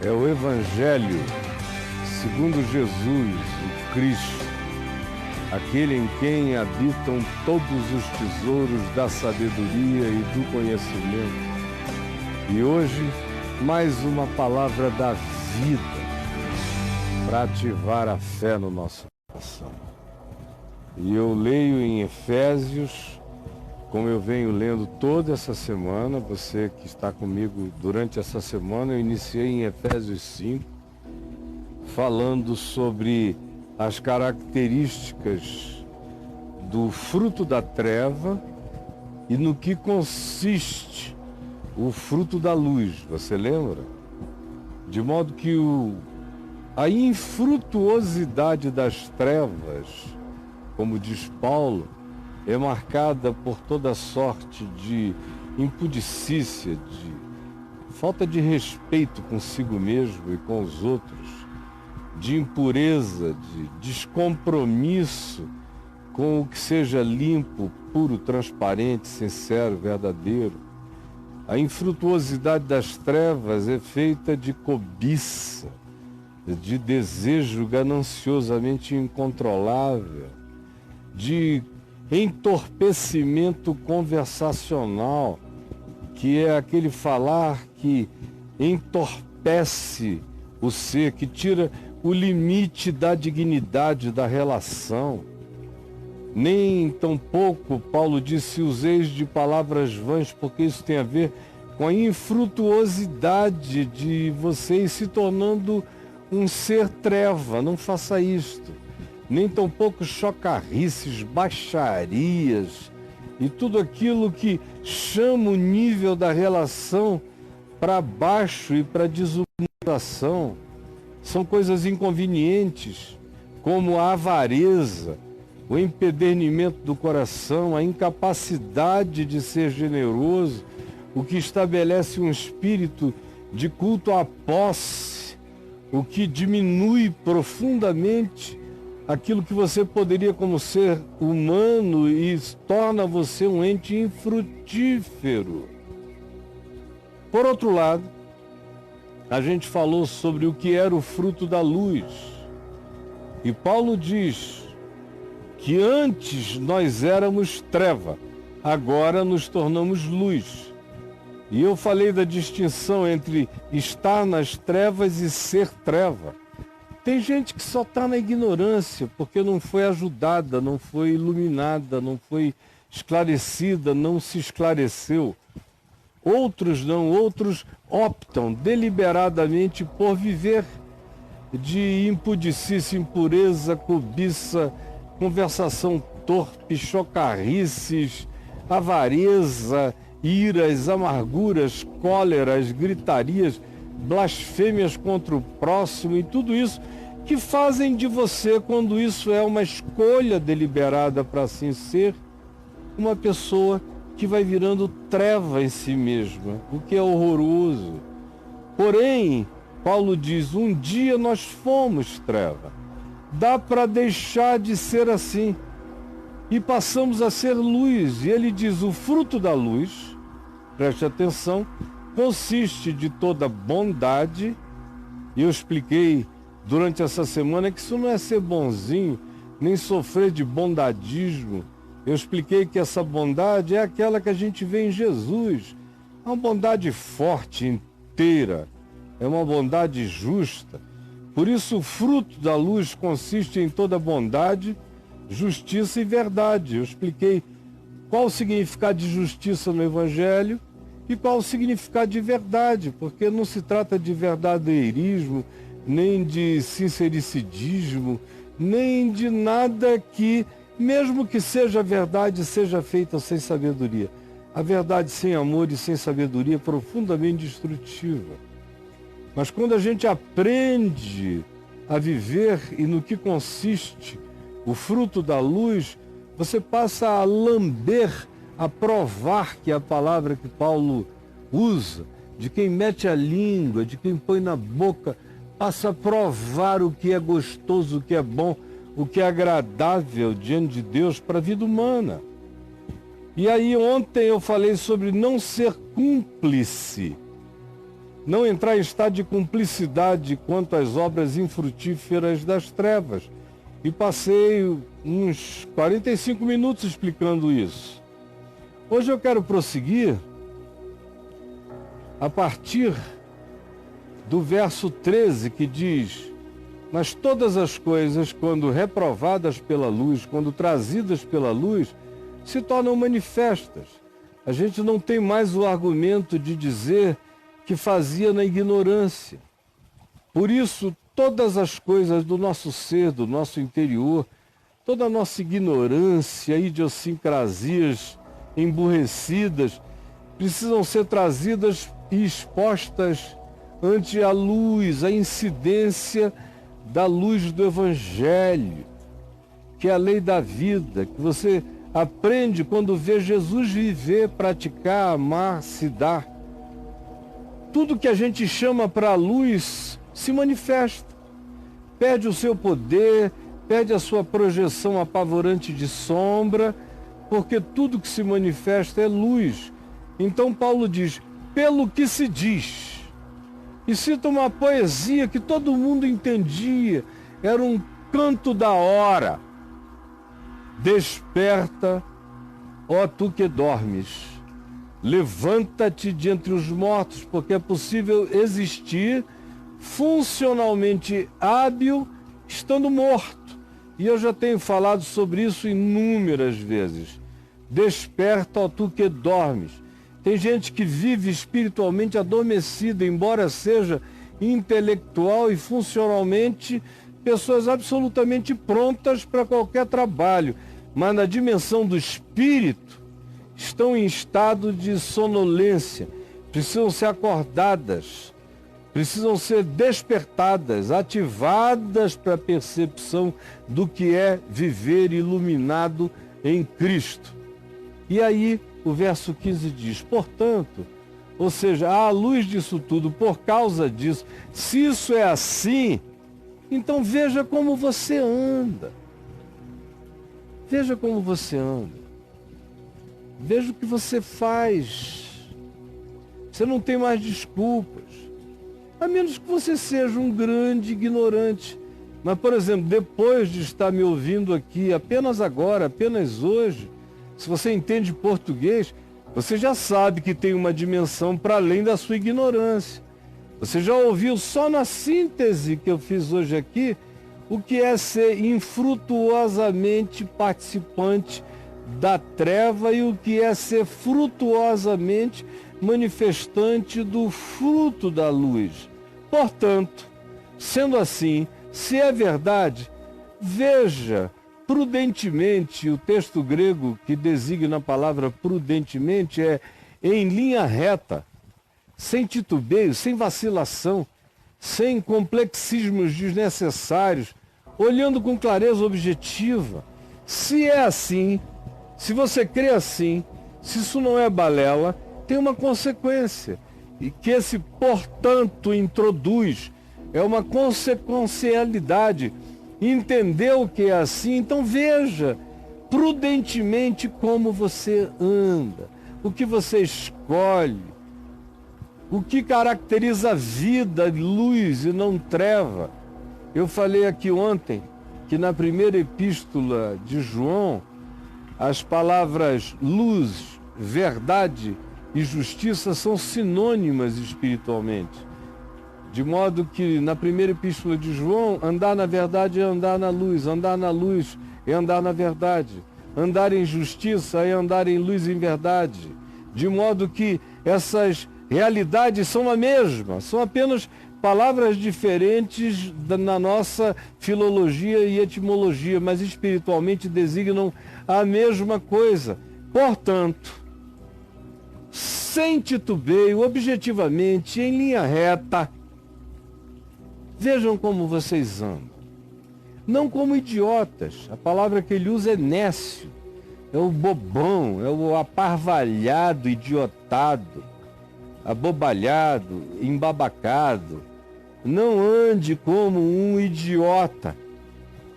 É o Evangelho segundo Jesus, o Cristo, aquele em quem habitam todos os tesouros da sabedoria e do conhecimento. E hoje, mais uma palavra da vida para ativar a fé no nosso coração. E eu leio em Efésios, como eu venho lendo toda essa semana. Você que está comigo durante essa semana, eu iniciei em Efésios 5, falando sobre as características do fruto da treva e no que consiste o fruto da luz. Você lembra? De modo que a infrutuosidade das trevas, como diz Paulo, é marcada por toda sorte de impudicícia, de falta de respeito consigo mesmo e com os outros, de impureza, de descompromisso com o que seja limpo, puro, transparente, sincero, verdadeiro. A infrutuosidade das trevas é feita de cobiça, de desejo gananciosamente incontrolável, de entorpecimento conversacional, que é aquele falar que entorpece o ser, que tira o limite da dignidade da relação. Nem tampouco, Paulo disse, useis de palavras vãs, porque isso tem a ver com a infrutuosidade de vocês se tornando um ser treva. Não faça isto. Nem tampouco chocarrices, baixarias e tudo aquilo que chama o nível da relação para baixo e para desumanização. São coisas inconvenientes, como a avareza, o empedernimento do coração, a incapacidade de ser generoso, o que estabelece um espírito de culto à posse, o que diminui profundamente aquilo que você poderia como ser humano e torna você um ente infrutífero. Por outro lado, a gente falou sobre o que era o fruto da luz. E Paulo diz que antes nós éramos treva, agora nos tornamos luz. E eu falei da distinção entre estar nas trevas e ser treva. Tem gente que só está na ignorância, porque não foi ajudada, não foi iluminada, não foi esclarecida, não se esclareceu. Outros não, outros optam deliberadamente por viver de impudicícia, impureza, cobiça, conversação torpe, chocarrices, avareza, iras, amarguras, cóleras, gritarias, blasfêmias contra o próximo e tudo isso que fazem de você, quando isso é uma escolha deliberada para assim ser, uma pessoa que vai virando treva em si mesma, o que é horroroso. Porém, Paulo diz, um dia nós fomos treva. Dá para deixar de ser assim. E passamos a ser luz. E ele diz, o fruto da luz, preste atenção, consiste de toda bondade. E eu expliquei durante essa semana que isso não é ser bonzinho, nem sofrer de bondadismo. Eu expliquei que essa bondade é aquela que a gente vê em Jesus. É uma bondade forte, inteira. É uma bondade justa. Por isso, o fruto da luz consiste em toda bondade, justiça e verdade. Eu expliquei qual o significado de justiça no Evangelho e qual o significado de verdade, porque não se trata de verdadeirismo, nem de sincericídio, nem de nada que, mesmo que seja verdade, seja feita sem sabedoria. A verdade sem amor e sem sabedoria é profundamente destrutiva. Mas quando a gente aprende a viver e no que consiste o fruto da luz, você passa a lamber, a provar, que é a palavra que Paulo usa, de quem mete a língua, de quem põe na boca, passa a provar o que é gostoso, o que é bom, o que é agradável diante de Deus para a vida humana. E aí ontem eu falei sobre não ser cúmplice não entrar em estado de cumplicidade quanto às obras infrutíferas das trevas. E passei uns 45 minutos explicando isso. Hoje eu quero prosseguir a partir do verso 13, que diz: mas todas as coisas, quando reprovadas pela luz, quando trazidas pela luz, se tornam manifestas. A gente não tem mais o argumento de dizer que fazia na ignorância. Por isso, todas as coisas do nosso ser, do nosso interior, toda a nossa ignorância, idiosincrasias emburrecidas, precisam ser trazidas e expostas ante a luz, a incidência da luz do Evangelho, que é a lei da vida, que você aprende quando vê Jesus viver, praticar, amar, se dar. Tudo que a gente chama para a luz se manifesta. Perde o seu poder, perde a sua projeção apavorante de sombra, porque tudo que se manifesta é luz. Então Paulo diz, pelo que se diz, e cita uma poesia que todo mundo entendia, era um canto da hora. Desperta, ó tu que dormes, levanta-te de entre os mortos, porque é possível existir funcionalmente hábil estando morto. E eu já tenho falado sobre isso inúmeras vezes. Desperta, ó tu que dormes. Tem gente que vive espiritualmente adormecida, embora seja intelectual e funcionalmente pessoas absolutamente prontas para qualquer trabalho, mas na dimensão do espírito estão em estado de sonolência, precisam ser acordadas, precisam ser despertadas, ativadas para a percepção do que é viver iluminado em Cristo. E aí o verso 15 diz, portanto, ou seja, à luz disso tudo, por causa disso, se isso é assim, então veja como você anda. Veja como você anda. Veja o que você faz. Você não tem mais desculpas. A menos que você seja um grande ignorante. Mas, por exemplo, depois de estar me ouvindo aqui, apenas agora, apenas hoje, se você entende português, você já sabe que tem uma dimensão para além da sua ignorância. Você já ouviu só na síntese que eu fiz hoje aqui o que é ser infrutuosamente participante da treva e o que é ser frutuosamente manifestante do fruto da luz. Portanto, sendo assim, se é verdade, veja prudentemente, o texto grego que designa a palavra prudentemente é em linha reta, sem titubeio, sem vacilação, sem complexismos desnecessários, olhando com clareza objetiva. Se é assim, se você crê assim, se isso não é balela, tem uma consequência. E que esse, portanto, introduz, é uma consequencialidade. Entendeu que é assim? Então veja prudentemente como você anda, o que você escolhe, o que caracteriza a vida, luz e não treva. Eu falei aqui ontem que na primeira epístola de João, as palavras luz, verdade e justiça são sinônimas espiritualmente. De modo que na primeira epístola de João, andar na verdade é andar na luz é andar na verdade, andar em justiça é andar em luz e em verdade. De modo que essas realidades são a mesma, são apenas palavras diferentes na nossa filologia e etimologia, mas espiritualmente designam a mesma coisa. Portanto, sem titubeio, objetivamente, em linha reta, vejam como vocês andam. Não como idiotas. A palavra que ele usa é nécio. É o bobão, é o aparvalhado, idiotado, abobalhado, embabacado. Não ande como um idiota,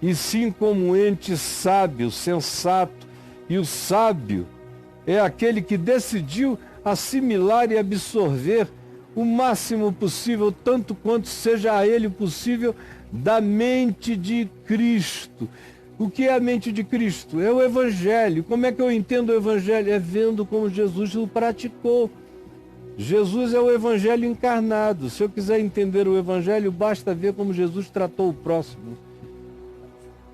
e sim como um ente sábio, sensato. E o sábio é aquele que decidiu assimilar e absorver o máximo possível, tanto quanto seja a ele possível, da mente de Cristo. O que é a mente de Cristo? É o Evangelho. Como é que eu entendo o Evangelho? É vendo como Jesus o praticou. Jesus é o Evangelho encarnado. Se eu quiser entender o Evangelho, basta ver como Jesus tratou o próximo.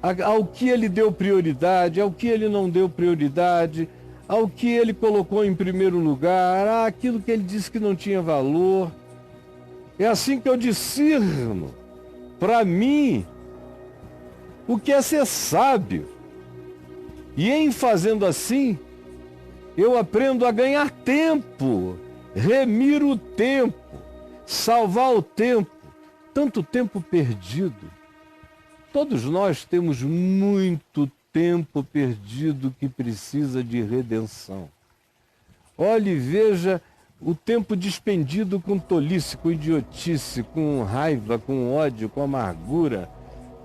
Ao que ele deu prioridade, ao que ele não deu prioridade, ao que ele colocou em primeiro lugar, aquilo que ele disse que não tinha valor. É assim que eu discerno, para mim, o que é ser sábio. E em fazendo assim, eu aprendo a ganhar tempo, remir o tempo, salvar o tempo, tanto tempo perdido. Todos nós temos muito tempo perdido que precisa de redenção. Olhe e veja o tempo despendido com tolice, com idiotice, com raiva, com ódio, com amargura,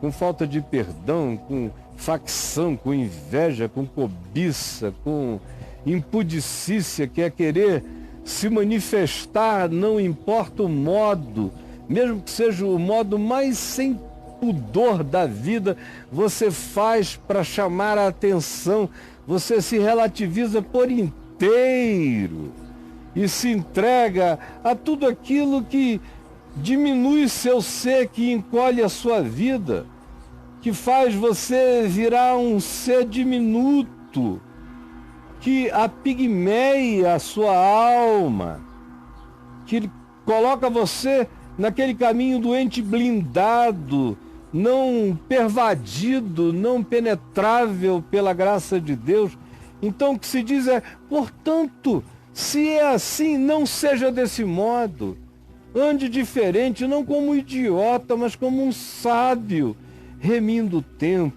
com falta de perdão, com facção, com inveja, com cobiça, com impudicícia, que é querer se manifestar, não importa o modo, mesmo que seja o modo mais sem pudor da vida, você faz para chamar a atenção, você se relativiza por inteiro e se entrega a tudo aquilo que diminui seu ser, que encolhe a sua vida, que faz você virar um ser diminuto, que apigmeia a sua alma, que coloca você naquele caminho doente blindado, não pervadido, não penetrável pela graça de Deus. Então o que se diz é, portanto, se é assim, não seja desse modo. Ande diferente, não como um idiota, mas como um sábio, remindo o tempo.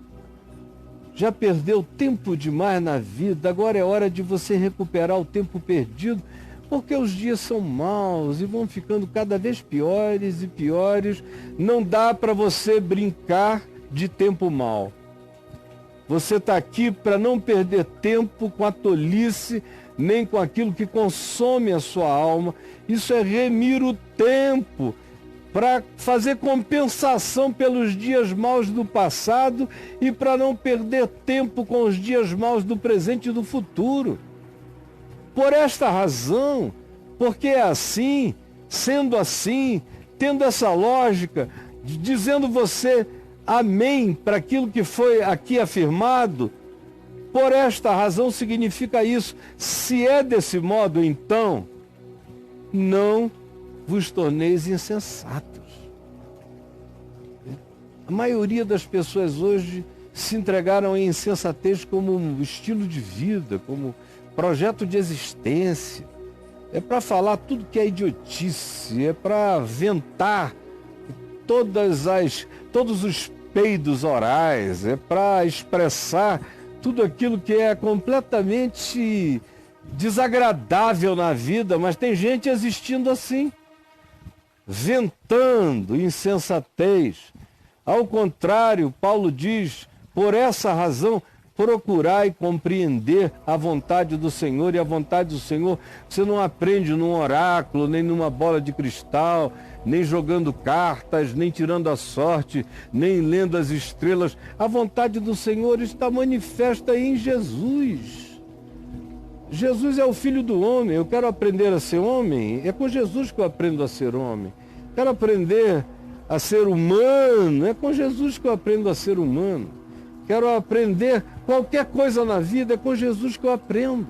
Já perdeu tempo demais na vida, agora é hora de você recuperar o tempo perdido, porque os dias são maus e vão ficando cada vez piores e piores. Não dá para você brincar de tempo mau. Você está aqui para não perder tempo com a tolice, nem com aquilo que consome a sua alma. Isso é remir o tempo para fazer compensação pelos dias maus do passado e para não perder tempo com os dias maus do presente e do futuro. Por esta razão, porque é assim, sendo assim, tendo essa lógica, dizendo você amém para aquilo que foi aqui afirmado, por esta razão significa isso. Se é desse modo, então, não vos torneis insensatos. A maioria das pessoas hoje se entregaram à insensatez como um estilo de vida, como projeto de existência. É para falar tudo que é idiotice, é para ventar todos os peidos orais, é para expressar tudo aquilo que é completamente desagradável na vida, mas tem gente existindo assim, ventando insensatez. Ao contrário, Paulo diz, por essa razão, procurai compreender a vontade do Senhor, e a vontade do Senhor você não aprende num oráculo, nem numa bola de cristal, nem jogando cartas, nem tirando a sorte, nem lendo as estrelas. A vontade do Senhor está manifesta em Jesus. Jesus é o Filho do homem. Eu quero aprender a ser homem, é com Jesus que eu aprendo a ser homem. Quero aprender a ser humano, é com Jesus que eu aprendo a ser humano. Quero aprender qualquer coisa na vida, é com Jesus que eu aprendo.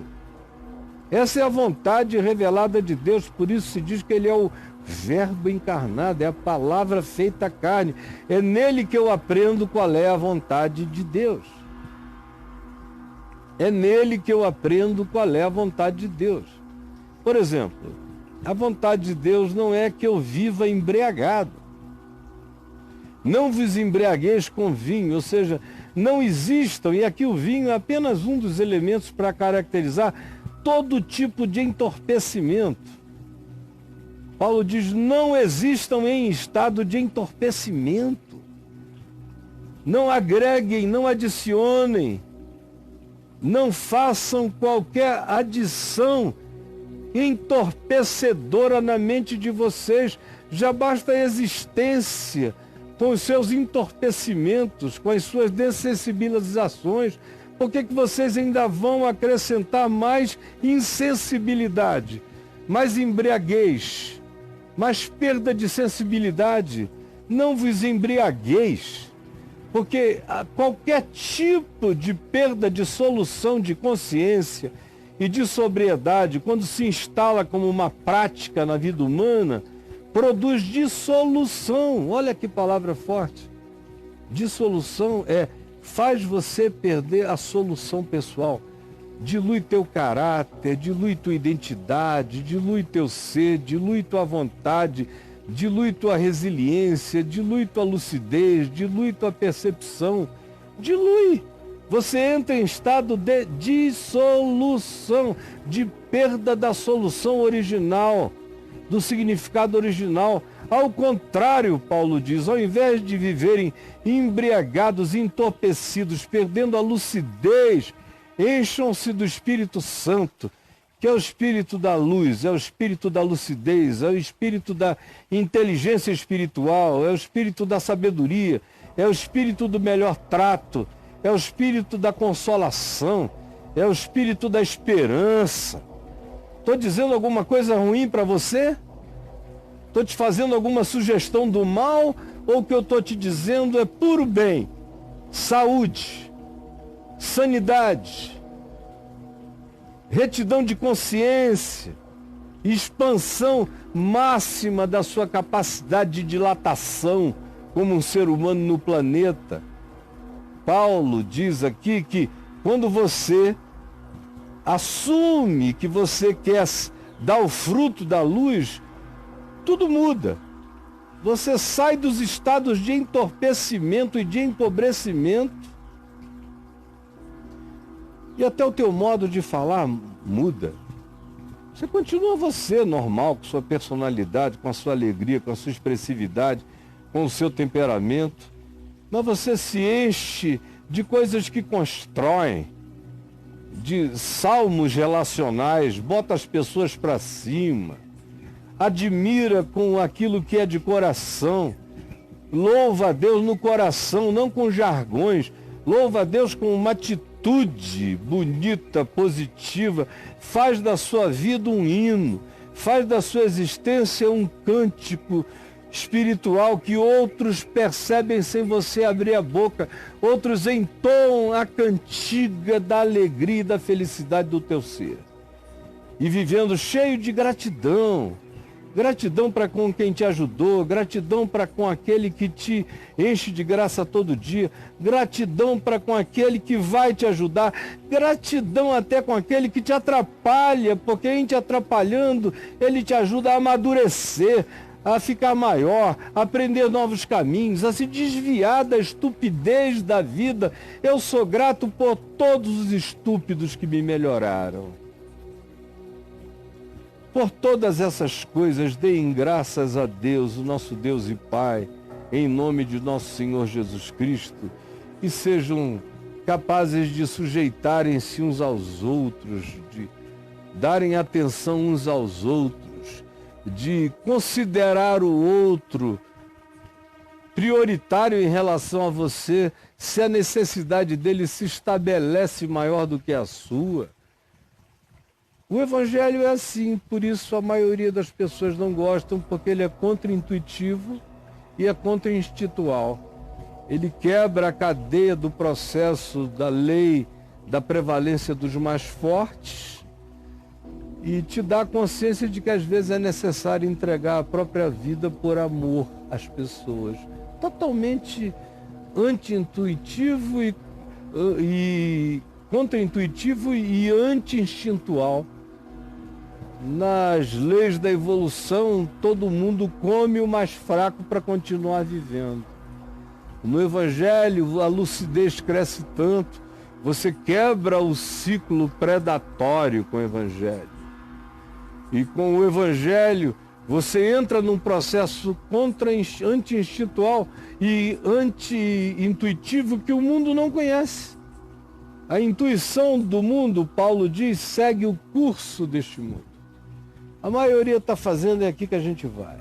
Essa é a vontade revelada de Deus, por isso se diz que Ele é o Verbo encarnado, é a palavra feita carne. É nele que eu aprendo qual é a vontade de Deus. É nele que eu aprendo qual é a vontade de Deus. Por exemplo, a vontade de Deus não é que eu viva embriagado. Não vos embriagueis com vinho, ou seja, não existam, e aqui o vinho é apenas um dos elementos para caracterizar todo tipo de entorpecimento. Paulo diz, não existam em estado de entorpecimento. Não agreguem, não adicionem, não façam qualquer adição entorpecedora na mente de vocês. Já basta a existência com os seus entorpecimentos, com as suas dessensibilizações. Por que vocês ainda vão acrescentar mais insensibilidade, mais embriaguez, mais perda de sensibilidade? Não vos embriagueis, porque qualquer tipo de perda de solução de consciência e de sobriedade, quando se instala como uma prática na vida humana, produz dissolução. Olha que palavra forte. Dissolução faz você perder a solução pessoal. Dilui teu caráter, dilui tua identidade, dilui teu ser, dilui tua vontade, dilui tua resiliência, dilui tua lucidez, dilui tua percepção. Dilui. Você entra em estado de dissolução, de perda da solução original, do significado original. Ao contrário, Paulo diz, ao invés de viverem embriagados, entorpecidos, perdendo a lucidez, encham-se do Espírito Santo, que é o Espírito da luz, é o Espírito da lucidez, é o Espírito da inteligência espiritual, é o Espírito da sabedoria, é o Espírito do melhor trato, é o Espírito da consolação, é o Espírito da esperança. Estou dizendo alguma coisa ruim para você? Estou te fazendo alguma sugestão do mal? Ou o que eu estou te dizendo é puro bem, saúde, sanidade, retidão de consciência, expansão máxima da sua capacidade de dilatação como um ser humano no planeta. Paulo diz aqui que quando você assume que você quer dar o fruto da luz, tudo muda. Você sai dos estados de entorpecimento e de empobrecimento. E até o teu modo de falar muda. Você continua você, normal, com sua personalidade, com a sua alegria, com a sua expressividade, com o seu temperamento. Mas você se enche de coisas que constroem, de salmos relacionais, bota as pessoas para cima, admira com aquilo que é de coração, louva a Deus no coração, não com jargões, louva a Deus com uma atitude bonita, positiva, faz da sua vida um hino, faz da sua existência um cântico espiritual que outros percebem sem você abrir a boca, outros entoam a cantiga da alegria e da felicidade do teu ser. E vivendo cheio de gratidão, gratidão para com quem te ajudou, gratidão para com aquele que te enche de graça todo dia, gratidão para com aquele que vai te ajudar, gratidão até com aquele que te atrapalha, porque em te atrapalhando, ele te ajuda a amadurecer, a ficar maior, a aprender novos caminhos, a se desviar da estupidez da vida. Eu sou grato por todos os estúpidos que me melhoraram. Por todas essas coisas, deem graças a Deus, o nosso Deus e Pai, em nome de nosso Senhor Jesus Cristo, e sejam capazes de sujeitarem-se uns aos outros, de darem atenção uns aos outros, de considerar o outro prioritário em relação a você, se a necessidade dele se estabelece maior do que a sua. O Evangelho é assim, por isso a maioria das pessoas não gostam, porque ele é contra-intuitivo e é contra-institucional. Ele quebra a cadeia do processo da lei da prevalência dos mais fortes e te dá a consciência de que às vezes é necessário entregar a própria vida por amor às pessoas. Totalmente anti-intuitivo e contra-intuitivo e anti-instintual. Nas leis da evolução, todo mundo come o mais fraco para continuar vivendo. No Evangelho, a lucidez cresce tanto, você quebra o ciclo predatório com o Evangelho. E com o Evangelho, você entra num processo anti-instintual e anti-intuitivo que o mundo não conhece. A intuição do mundo, Paulo diz, segue o curso deste mundo. A maioria está fazendo, é aqui que a gente vai.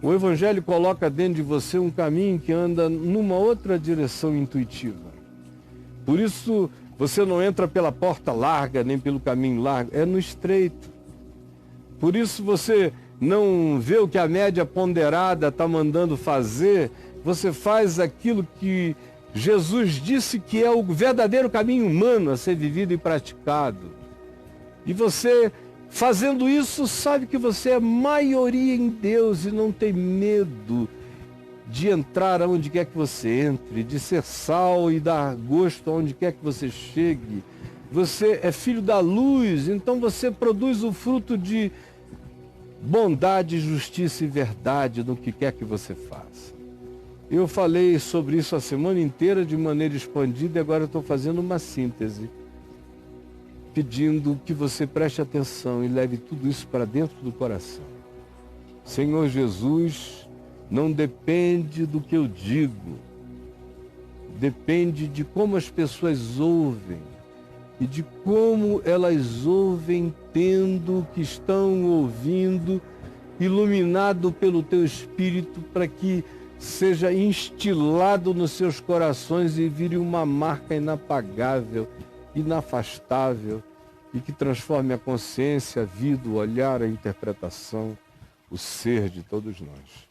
O Evangelho coloca dentro de você um caminho que anda numa outra direção intuitiva. Por isso, você não entra pela porta larga, nem pelo caminho largo, é no estreito. Por isso, você não vê o que a média ponderada está mandando fazer, você faz aquilo que Jesus disse que é o verdadeiro caminho humano a ser vivido e praticado. E você, fazendo isso, sabe que você é maioria em Deus e não tem medo de entrar aonde quer que você entre, de ser sal e dar gosto aonde quer que você chegue. Você é filho da luz, então você produz o fruto de bondade, justiça e verdade no que quer que você faça. Eu falei sobre isso a semana inteira de maneira expandida e agora eu estou fazendo uma síntese, pedindo que você preste atenção e leve tudo isso para dentro do coração. Senhor Jesus, não depende do que eu digo, depende de como as pessoas ouvem e de como elas ouvem, tendo o que estão ouvindo, iluminado pelo teu Espírito, para que seja instilado nos seus corações e vire uma marca inapagável, inafastável, e que transforme a consciência, a vida, o olhar, a interpretação, o ser de todos nós.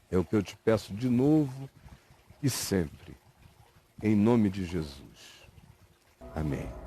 É o que eu te peço de novo e sempre, em nome de Jesus. Amém.